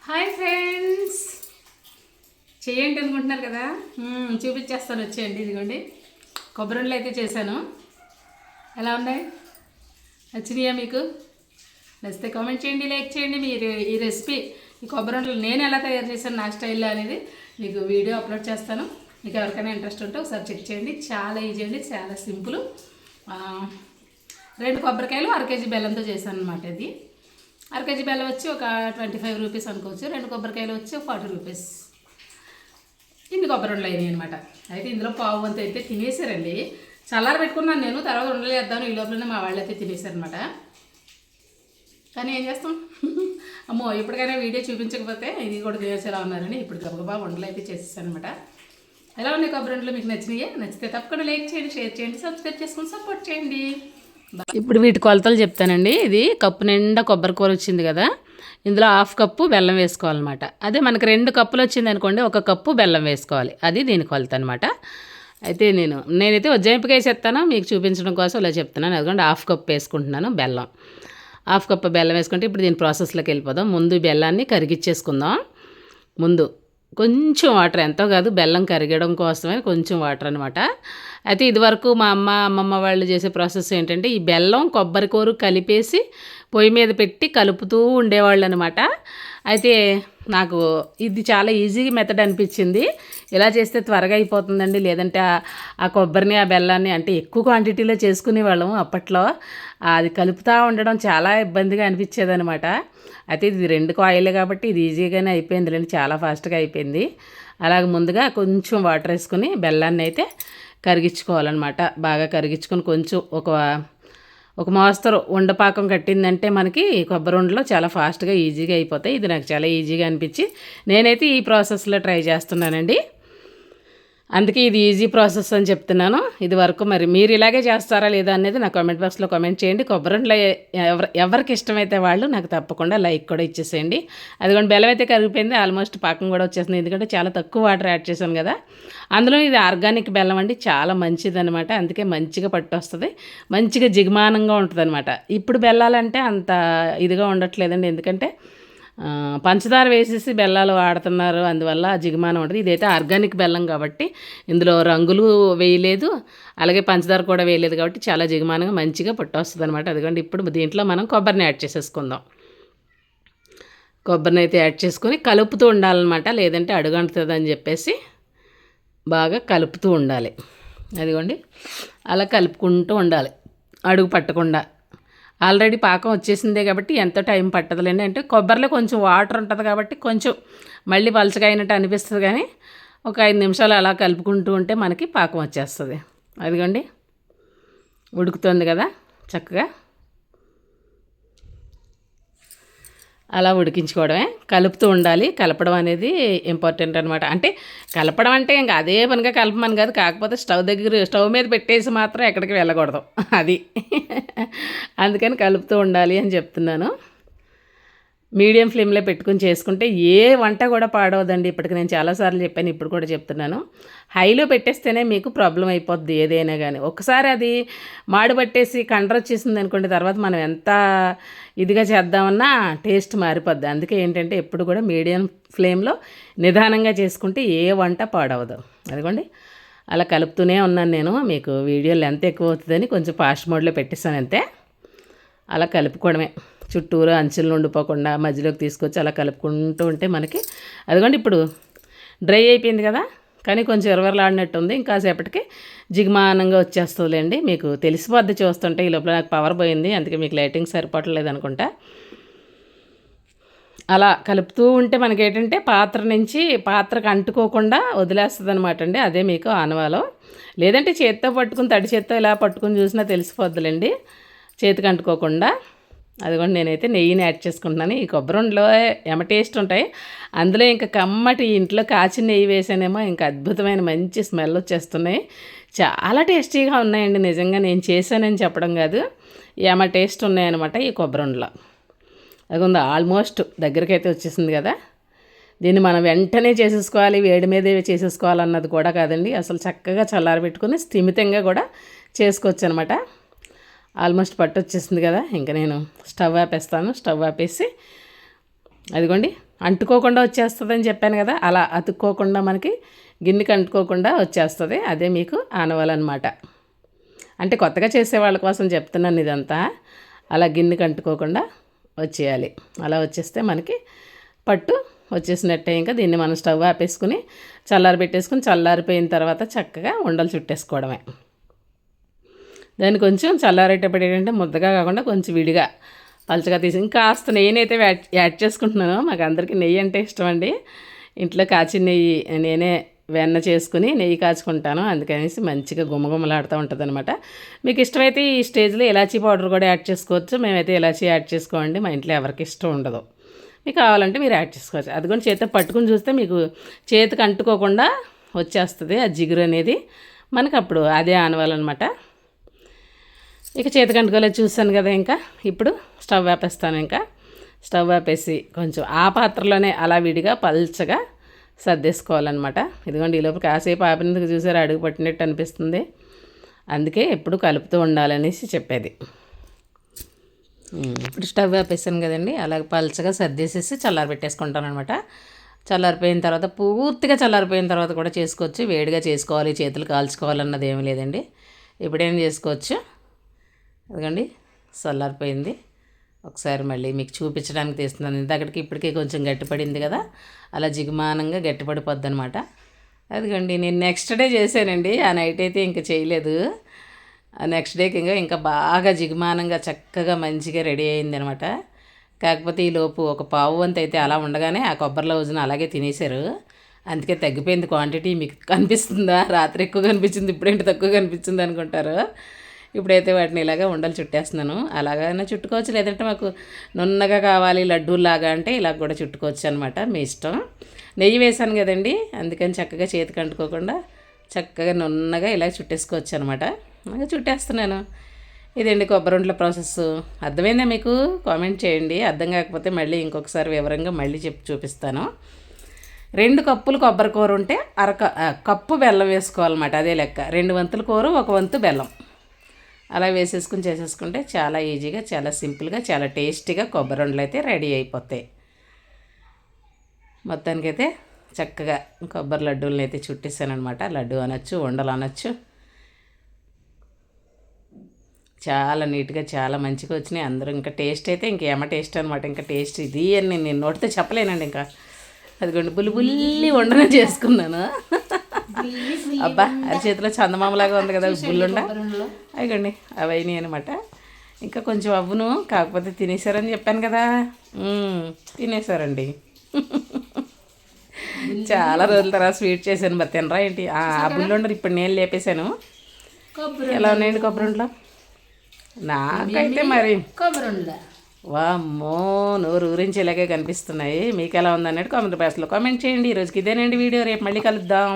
Hi friends, చేయండి అనుకుంటున్నారు కదా. చూపించేస్తాను, వచ్చేయండి. ఇదిగోండి కొబ్బరి ఉండలు అయితే చేశాను. ఎలా ఉన్నాయి? నచ్చినాయా మీకు? నచ్చితే కామెంట్ చేయండి, లైక్ చేయండి. మీరు ఈ రెసిపీ, ఈ కొబ్బరి ఉండలు నేను ఎలా తయారు చేశాను నా స్టైల్లో అనేది మీకు వీడియో అప్లోడ్ చేస్తాను. మీకు ఎవరికైనా ఇంట్రెస్ట్ ఉంటే ఒకసారి చెక్ చేయండి. చాలా ఈజీ అండి, చాలా సింపుల్. 2 కొబ్బరికాయలు 1 కేజీ బెల్లంతో చేశాను అనమాట. ఇది 1 కేజీ బెల్లం వచ్చి ఒక 25 రూపీస్ అనుకోవచ్చు. 2 కొబ్బరికాయలు వచ్చి 40 రూపీస్. ఇన్ని కొబ్బరి ఉండలు అయినాయి అనమాట. అయితే ఇందులో పావు వంతు అయితే తినేసారండి. చల్లారి పెట్టుకున్నాను నేను, తర్వాత ఉండలు వేద్దాను. ఈ లోపలనే మా వాళ్ళు అయితే తినేసారనమాట. కానీ ఏం చేస్తాం, అమ్మో ఇప్పటికైనా వీడియో చూపించకపోతే ఇది కూడా తినేసేలా ఉన్నారని ఇప్పుడు గబగబా ఉండలు అయితే చేసేసాను అనమాట. ఎలా ఉన్నాయి కొబ్బరి ఉండలు? మీకు నచ్చినాయే? నచ్చితే తప్పకుండా లైక్ చేయండి, షేర్ చేయండి, సబ్స్క్రైబ్ చేసుకొని సపోర్ట్ చేయండి. ఇప్పుడు వీటి కొలతలు చెప్తానండి. ఇది కప్పు నిండా కొబ్బరి కూర వచ్చింది కదా, ఇందులో 1/2 కప్పు బెల్లం వేసుకోవాలన్నమాట. అదే మనకు 2 కప్పులు వచ్చింది అనుకోండి, 1 కప్పు బెల్లం వేసుకోవాలి. అది దీని కొలత అనమాట. అయితే నేనైతే ఉజ్జాయింపుగా వేసేస్తాను, మీకు చూపించడం కోసం ఇలా చెప్తున్నాను. అదిగోండి 1/2 కప్పు వేసుకుంటున్నాను బెల్లం. 1/2 కప్పు బెల్లం వేసుకుంటే ఇప్పుడు దీని ప్రాసెస్లోకి వెళ్ళిపోదాం. ముందు బెల్లాన్ని కరిగిచ్చేసుకుందాం. ముందు కొంచెం వాటర్, ఎంతో కాదు, బెల్లం కరిగడం కోసమే కొంచెం వాటర్ అనమాట. అయితే ఇదివరకు మా అమ్మమ్మ వాళ్ళు చేసే ప్రాసెస్ ఏంటంటే, ఈ బెల్లం కొబ్బరి కూర కలిపేసి పొయ్యి మీద పెట్టి కలుపుతూ ఉండేవాళ్ళు అనమాట. అయితే నాకు ఇది చాలా ఈజీ మెథడ్ అనిపించింది. ఇలా చేస్తే త్వరగా అయిపోతుందండి. లేదంటే ఆ కొబ్బరిని, ఆ బెల్లాన్ని అంటే ఎక్కువ క్వాంటిటీలో చేసుకునేవాళ్ళం అప్పట్లో. అది కలుపుతూ ఉండడం చాలా ఇబ్బందిగా అనిపించేది అనమాట. అయితే ఇది 2 కాయలే కాబట్టి ఇది ఈజీగానే అయిపోయింది లేండి, చాలా ఫాస్ట్గా అయిపోయింది. అలాగే ముందుగా కొంచెం వాటర్ వేసుకుని బెల్లాన్ని అయితే కరిగించుకోవాలన్నమాట. బాగా కరిగించుకొని కొంచెం ఒక మోస్తరు ఉండపాకం కట్టిందంటే మనకి కొబ్బరి ఉండలు చాలా ఫాస్ట్గా ఈజీగా అయిపోతాయి. ఇది నాకు చాలా ఈజీగా అనిపించి నేనైతే ఈ ప్రాసెస్లో ట్రై చేస్తున్నానండి. అందుకే ఇది ఈజీ ప్రాసెస్ అని చెప్తున్నాను. ఇది వరకు మరి మీరు ఇలాగే చేస్తారా లేదా అనేది నా కామెంట్ బాక్స్లో కామెంట్ చేయండి. కొబ్బరి ఉండలు ఎవరికి ఇష్టమైతే వాళ్ళు నాకు తప్పకుండా లైక్ కూడా ఇచ్చేసేయండి. అదిగోండి బెల్లం అయితే కరిగిపోయింది, ఆల్మోస్ట్ పాకం కూడా వచ్చేసింది. ఎందుకంటే చాలా తక్కువ వాటర్ యాడ్ చేశాను కదా. అందులో ఇది ఆర్గానిక్ బెల్లం అండి, చాలా మంచిది అనమాట. అందుకే మంచిగా పట్టు వస్తుంది, మంచిగా జిగమానంగా ఉంటుంది అనమాట. ఇప్పుడు బెల్లాలంటే అంత ఇదిగా ఉండట్లేదండి, ఎందుకంటే పంచదార వేసేసి బెల్లాలు వాడుతున్నారు, అందువల్ల జిగుమానం ఉంటుంది. ఇదైతే ఆర్గానిక్ బెల్లం కాబట్టి ఇందులో రంగులు వేయలేదు, అలాగే పంచదార కూడా వేయలేదు కాబట్టి చాలా జిగుమానంగా మంచిగా పట్టు వస్తుంది అనమాట. అదిగోండి ఇప్పుడు దీంట్లో మనం కొబ్బరిని యాడ్ చేసేసుకుందాం. కొబ్బరిని అయితే యాడ్ చేసుకొని కలుపుతూ ఉండాలన్నమాట, లేదంటే అడుగంటుతుంది అని చెప్పేసి బాగా కలుపుతూ ఉండాలి. అదిగోండి అలా కలుపుకుంటూ ఉండాలి, అడుగు పట్టకుండా. ఆల్రెడీ పాకం వచ్చేసిందే కాబట్టి ఎంతో టైం పట్టదులేండి. అంటే కొబ్బరిలో కొంచెం వాటర్ ఉంటుంది కాబట్టి కొంచెం మళ్ళీ పలచగా అయినట్టు అనిపిస్తుంది, కానీ ఒక 5 నిమిషాలు అలా కలుపుకుంటూ ఉంటే మనకి పాకం వచ్చేస్తుంది. అదిగోండి ఉడుకుతుంది కదా చక్కగా. అలా ఉడికించుకోవడమే, కలుపుతూ ఉండాలి. కలపడం అనేది ఇంపార్టెంట్ అనమాట. అంటే కలపడం అంటే ఇంకా అదే పనిగా కలపమని కాదు, కాకపోతే స్టవ్ మీద పెట్టేసి మాత్రం ఎక్కడికి వెళ్ళకూడదు అది. అందుకని కలుపుతూ ఉండాలి అని చెప్తున్నాను. మీడియం ఫ్లేమ్లో పెట్టుకుని చేసుకుంటే ఏ వంట కూడా పాడవదండి. ఇప్పటికి నేను చాలాసార్లు చెప్పాను, ఇప్పుడు కూడా చెప్తున్నాను. హైలో పెట్టేస్తేనే మీకు ప్రాబ్లం అయిపోద్ది ఏదైనా కానీ. ఒకసారి అది మాడు పట్టేసి కండ్ర వచ్చేసింది అనుకోండి, తర్వాత మనం ఎంత ఇదిగా చేద్దామన్నా టేస్ట్ మారిపోద్ది. అందుకే ఏంటంటే ఎప్పుడు కూడా మీడియం ఫ్లేమ్లో నిదానంగా చేసుకుంటే ఏ వంట పాడవదు. అదిగోండి అలా కలుపుతూనే ఉన్నాను నేను. మీకు వీడియో లెంత్ ఎక్కువ అవుతుందని కొంచెం ఫాస్ట్ మోడ్లో పెట్టేస్తాను అంతే. అలా కలుపుకోవడమే, చుట్టూరు అంచులను ఉండిపోకుండా మధ్యలోకి తీసుకొచ్చి అలా కలుపుకుంటూ ఉంటే మనకి అదిగోండి ఇప్పుడు డ్రై అయిపోయింది కదా, కానీ కొంచెం ఎరవరలాడినట్టు ఉంది. ఇంకాసేపటికి జిగమానంగా వచ్చేస్తుందిలేండి, మీకు తెలిసిపోద్ది చూస్తుంటే. ఈ లోపల నాకు పవర్ పోయింది, అందుకే మీకు లైటింగ్ సరిపోవట్లేదు అనుకుంటా. అలా కలుపుతూ ఉంటే మనకి ఏంటంటే పాత్రకు అంటుకోకుండా వదిలేస్తుంది అనమాట అండి. అదే మీకు ఆనవాలో. లేదంటే చేత్తో పట్టుకుని, తడి చేత్తో ఇలా పట్టుకుని చూసినా తెలిసిపోద్దులేండి, చేతికి అంటుకోకుండా. అదిగోండి నేనైతే నెయ్యిని యాడ్ చేసుకుంటున్నాను. ఈ కొబ్బరి ఉండలో ఎమ టేస్ట్ ఉంటాయి, అందులో ఇంకా కమ్మటి ఇంట్లో కాచిన నెయ్యి వేసానేమో ఇంకా అద్భుతమైన మంచి స్మెల్ వచ్చేస్తున్నాయి. చాలా టేస్టీగా ఉన్నాయండి నిజంగా. నేను చేశానని చెప్పడం కాదు, ఎమ టేస్ట్ ఉన్నాయన్నమాట ఈ కొబ్బరి ఉండలో. అదిగోండి ఆల్మోస్ట్ దగ్గరికి అయితే వచ్చేసింది కదా. దీన్ని మనం వెంటనే చేసేసుకోవాలి, వేడి మీదే చేసేసుకోవాలన్నది కూడా కాదండి. అసలు చక్కగా చల్లారబెట్టుకుని స్థిమితంగా కూడా చేసుకోవచ్చు అనమాట. ఆల్మోస్ట్ పట్టు వచ్చేసింది కదా, ఇంకా నేను స్టవ్ ఆపేస్తాను. స్టవ్ ఆపేసి అదిగోండి అంటుకోకుండా వచ్చేస్తుందని చెప్పాను కదా, అలా అతుక్కోకుండా మనకి గిన్నెకి అంటుకోకుండా వచ్చేస్తుంది. అదే మీకు ఆనవాలన్నమాట. అంటే కొత్తగా చేసే వాళ్ళ కోసం చెప్తున్నాను ఇదంతా. అలా గిన్నెకి అంటుకోకుండా వచ్చేయాలి. అలా వచ్చేస్తే మనకి పట్టు వచ్చేసినట్టే. ఇంకా దీన్ని మనం స్టవ్ ఆపేసుకుని పెట్టేసుకుని చల్లారిపోయిన తర్వాత చక్కగా ఉండలు చుట్టేసుకోవడమే. దాన్ని కొంచెం చల్లారేటప్పుడు ఏంటంటే ముద్దగా కాకుండా కొంచెం విడిగా పలచగా తీసి ఇంకాస్త నెయ్యినైతే యాడ్ చేసుకుంటున్నాను. మాకు అందరికీ నెయ్యి అంటే ఇష్టం అండి. ఇంట్లో కాచిన నెయ్యి నేనే వెన్న చేసుకుని నెయ్యి కాచుకుంటాను. అందుకనేసి మంచిగా గుమగుమలాడుతూ ఉంటుంది అనమాట. మీకు ఇష్టమైతే ఈ స్టేజ్లో ఇలాచీ పౌడర్ కూడా యాడ్ చేసుకోవచ్చు. మేమైతే ఇలాచీ యాడ్ చేసుకోండి, మా ఇంట్లో ఎవరికి ఇష్టం ఉండదు. మీకు కావాలంటే మీరు యాడ్ చేసుకోవచ్చు. అది కూడా చేతితో పట్టుకుని చూస్తే మీకు చేతికి అంటుకోకుండా వచ్చేస్తుంది ఆ జిగురు అనేది మనకు. అప్పుడు అదే ఆనవాలన్నమాట. ఇక చేతికి అంటుకోలేదు చూస్తాను కదా. ఇంకా ఇప్పుడు స్టవ్ ఆపేస్తాను. ఇంకా స్టవ్ ఆపేసి కొంచెం ఆ పాత్రలోనే అలా విడిగా పల్చగా సర్దేసుకోవాలన్నమాట. ఇదిగోండి ఈలోపు కాసేపు ఆపినందుకు చూసారు అడుగు పట్టినట్టు అనిపిస్తుంది. అందుకే ఎప్పుడు కలుపుతూ ఉండాలనేసి చెప్పేది. ఇప్పుడు స్టవ్ ఆపేసాను కదండి, అలాగే పల్చగా సర్దేసేసి పెట్టేసుకుంటాను అనమాట. చల్లారిపోయిన తర్వాత పూర్తిగా చల్లారిపోయిన తర్వాత కూడా చేసుకోవచ్చు. వేడిగా చేసుకోవాలి, చేతులు కాల్చుకోవాలన్నది ఏమీ లేదండి. ఇప్పుడేం చేసుకోవచ్చు. అదిగోండి చల్లారిపోయింది. ఒకసారి మళ్ళీ మీకు చూపించడానికి తీస్తున్నాను. ఇంతకటికి ఇప్పటికే కొంచెం గట్టిపడింది కదా, అలా జిగుమానంగా గట్టిపడిపోద్ది అనమాట. అదిగోండి నేను నెక్స్ట్ డే చేశానండి. ఆ నైట్ అయితే ఇంకా చేయలేదు. నెక్స్ట్ డేకి ఇంకా బాగా జిగుమానంగా చక్కగా మంచిగా రెడీ అయింది అనమాట. కాకపోతే ఈలోపు ఒక పావు వంతు అయితే అలా ఉండగానే ఆ కొబ్బరి లౌజును అలాగే తినేశారు. అందుకే తగ్గిపోయింది క్వాంటిటీ. మీకు కనిపిస్తుందా? రాత్రి ఎక్కువ కనిపించింది, ఇప్పుడేంటి తక్కువ కనిపించింది అనుకుంటారు. ఇప్పుడైతే వాటిని ఇలాగా ఉండలు చుట్టేస్తున్నాను. అలాగైనా చుట్టుకోవచ్చు, లేదంటే మాకు నున్నగా కావాలి లడ్డూలాగా అంటే ఇలా కూడా చుట్టుకోవచ్చు అనమాట, మీ ఇష్టం. నెయ్యి వేసాను కదండి, అందుకని చక్కగా చేతికి అంటుకోకుండా చక్కగా నున్నగా ఇలా చుట్టేసుకోవచ్చు అనమాట. అలాగే చుట్టేస్తున్నాను. ఇదండి కొబ్బరి ప్రాసెస్. అర్థమైందా మీకు? కామెంట్ చేయండి. అర్థం కాకపోతే మళ్ళీ ఇంకొకసారి వివరంగా మళ్ళీ చూపిస్తాను. 2 కప్పులు కొబ్బరి కూర ఉంటే కప్పు బెల్లం వేసుకోవాలన్నమాట. అదే లెక్క. 2 వంతుల కూర 1 వంతు బెల్లం అలా వేసేసుకుని చేసేసుకుంటే చాలా ఈజీగా, చాలా సింపుల్గా, చాలా టేస్టీగా కొబ్బరి ఉండలు అయితే రెడీ అయిపోతాయి. మొత్తానికైతే చక్కగా కొబ్బరి లడ్డూలను అయితే చుట్టేసానమాట. లడ్డు అనొచ్చు, ఉండలు అనొచ్చు. చాలా నీట్గా చాలా మంచిగా వచ్చినాయి. అందరూ ఇంకా టేస్ట్ అయితే ఇంకేమ టేస్ట్ అనమాట. ఇంకా టేస్ట్ ఇది అని నేను నోటితో చెప్పలేనండి. ఇంకా అదిగోండి బుల్లి ఉండనే చేసుకున్నాను. అబ్బా అది చేతిలో చందమామలాగా ఉంది కదా బుల్లుండ. అదిగోండి అవన్నీ అనమాట. ఇంకా కొంచెం అవ్వును, కాకపోతే తినేసారని చెప్పాను కదా. తినేసారండి. చాలా రోజుల తర్వాత స్వీట్ చేశాను. మరి తినరా ఏంటి? ఆ బుల్లుండరు ఇప్పుడు నేను లేపేశాను. ఎలా ఉన్నాయండి కొబ్బరి ఉండలు? నాకైతే మరి వామ్మో నోరు ఊరించి ఇలాగే కనిపిస్తున్నాయి. మీకు ఎలా ఉందన్నట్టు కామెంట్ బాక్స్లో కామెంట్ చేయండి. ఈరోజుకి ఇదేనండి వీడియో. రేపు మళ్ళీ కలుద్దాం.